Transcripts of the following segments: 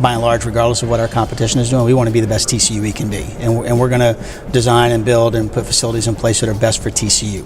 by and large, regardless of what our competition is doing, we want to be the best TCU we can be. And we're going to design and build and put facilities in place that are best for TCU.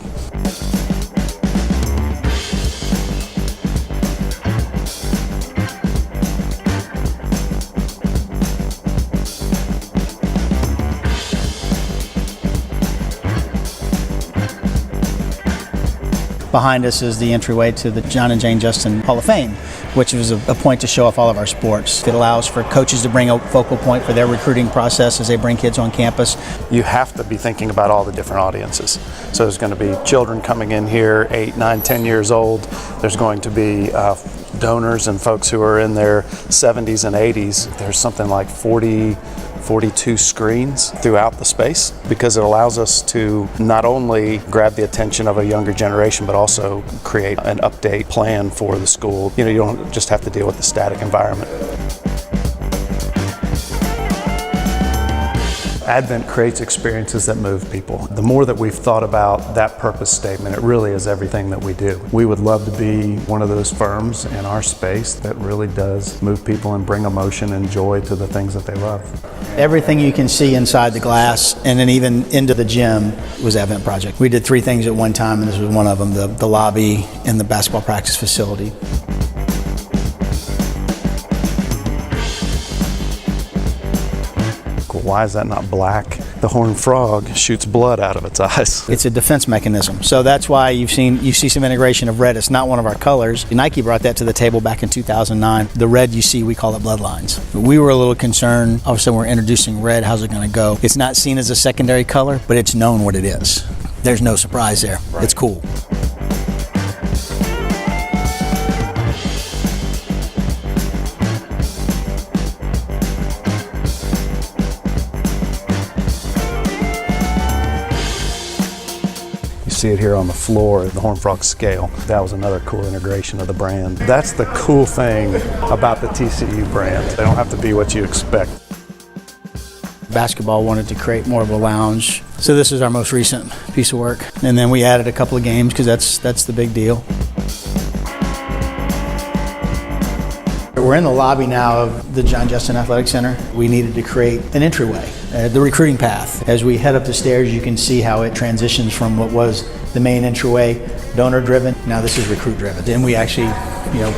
Behind us is the entryway to the John and Jane Justin Hall of Fame, which is a point to show off all of our sports. It allows for coaches to bring a focal point for their recruiting process as they bring kids on campus. You have to be thinking about all the different audiences. So there's going to be children coming in here, 8, 9, 10 years old. There's going to be donors and folks who are in their 70s and 80s. There's something like 42 screens throughout the space, because it allows us to not only grab the attention of a younger generation, but also create an update plan for the school. You don't just have to deal with the static environment. Advent creates experiences that move people. The more that we've thought about that purpose statement, it really is everything that we do. We would love to be one of those firms in our space that really does move people and bring emotion and joy to the things that they love. Everything you can see inside the glass and then even into the gym was Advent Project. We did 3 things at one time, and this was one of them, the lobby and the basketball practice facility. Why is that not black? The horned frog shoots blood out of its eyes. It's a defense mechanism. So that's why you see some integration of red. It's not one of our colors. Nike brought that to the table back in 2009. The red you see, we call it bloodlines. We were a little concerned. All of a sudden we're introducing red. How's it going to go? It's not seen as a secondary color, but it's known what it is. There's no surprise there. Right. It's cool. See it here on the floor, the Horned Frog scale. That was another cool integration of the brand. That's the cool thing about the TCU brand. They don't have to be what you expect. Basketball wanted to create more of a lounge. So this is our most recent piece of work. And then we added a couple of games because that's the big deal. We're in the lobby now of the John Justin Athletic Center. We needed to create an entryway, the recruiting path. As we head up the stairs, you can see how it transitions from what was the main entryway, donor-driven. Now this is recruit-driven. Then we actually,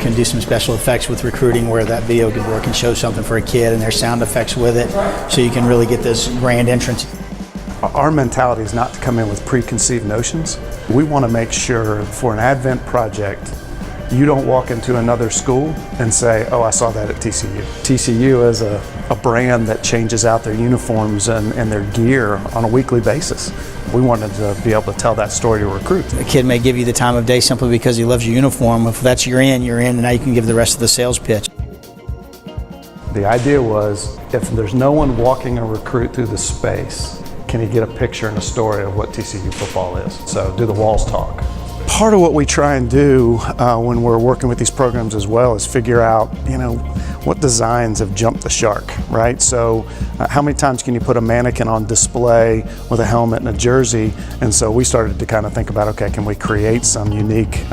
can do some special effects with recruiting where that video could work and show something for a kid, and there's sound effects with it, so you can really get this grand entrance. Our mentality is not to come in with preconceived notions. We want to make sure for an Advent project, you don't walk into another school and say, oh, I saw that at TCU. TCU is a brand that changes out their uniforms and their gear on a weekly basis. We wanted to be able to tell that story to recruits. A kid may give you the time of day simply because he loves your uniform. If that's you're in, and now you can give the rest of the sales pitch. The idea was, if there's no one walking a recruit through the space, can he get a picture and a story of what TCU football is? So do the walls talk? Part of what we try and do when we're working with these programs as well is figure out, what designs have jumped the shark, right? So how many times can you put a mannequin on display with a helmet and a jersey? And so we started to kind of think about, okay, can we create some unique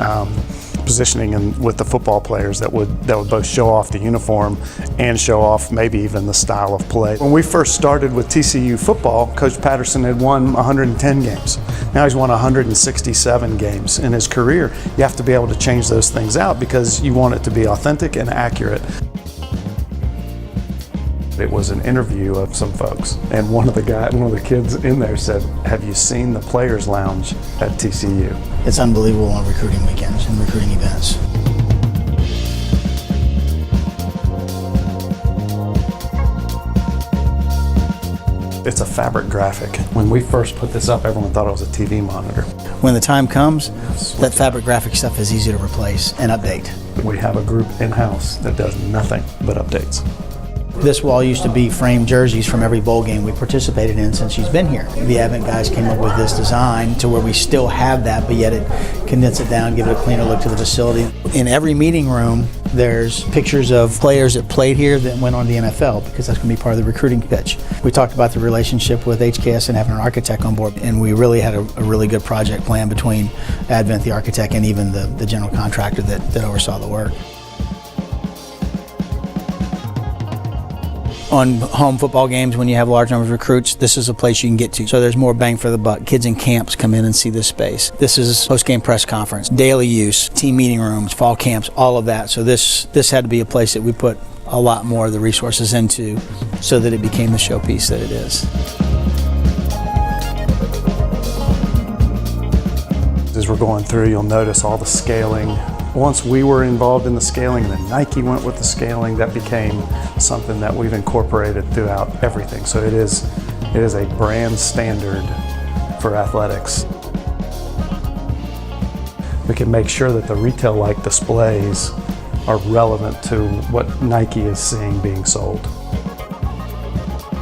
positioning with the football players that would both show off the uniform and show off maybe even the style of play. When we first started with TCU football, Coach Patterson had won 110 games. Now he's won 167 games in his career. You have to be able to change those things out because you want it to be authentic and accurate. It was an interview of some folks, and one of the kids in there said, have you seen the Players Lounge at TCU? It's unbelievable on recruiting weekends and recruiting events. It's a fabric graphic. When we first put this up, everyone thought it was a TV monitor. When the time comes, that fabric graphic stuff is easy to replace and update. We have a group in-house that does nothing but updates. This wall used to be framed jerseys from every bowl game we participated in since she's been here. The Advent guys came up with this design to where we still have that, but yet it condense it down, give it a cleaner look to the facility. In every meeting room, there's pictures of players that played here that went on to the NFL because that's going to be part of the recruiting pitch. We talked about the relationship with HKS and having an architect on board, and we really had a really good project plan between Advent, the architect, and even the general contractor that oversaw the work. On home football games, when you have large numbers of recruits, this is a place you can get to. So there's more bang for the buck. Kids in camps come in and see this space. This is post-game press conference, daily use, team meeting rooms, fall camps, all of that. So this had to be a place that we put a lot more of the resources into so that it became the showpiece that it is. As we're going through, you'll notice all the scaling. Once we were involved in the scaling and then Nike went with the scaling, that became something that we've incorporated throughout everything. So it is a brand standard for athletics. We can make sure that the retail-like displays are relevant to what Nike is seeing being sold.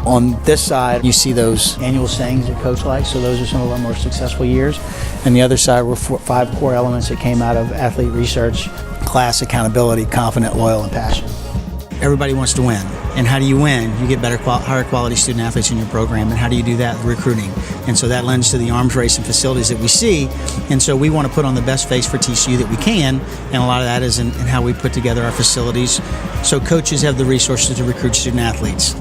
On this side, you see those annual sayings that Coach likes, so those are some of our more successful years. And the other side were 5 core elements that came out of athlete research: class, accountability, confident, loyal, and passion. Everybody wants to win. And how do you win? You get better, higher quality student athletes in your program. And how do you do that? Recruiting. And so that lends to the arms race and facilities that we see. And so we want to put on the best face for TCU that we can. And a lot of that is in how we put together our facilities so coaches have the resources to recruit student athletes.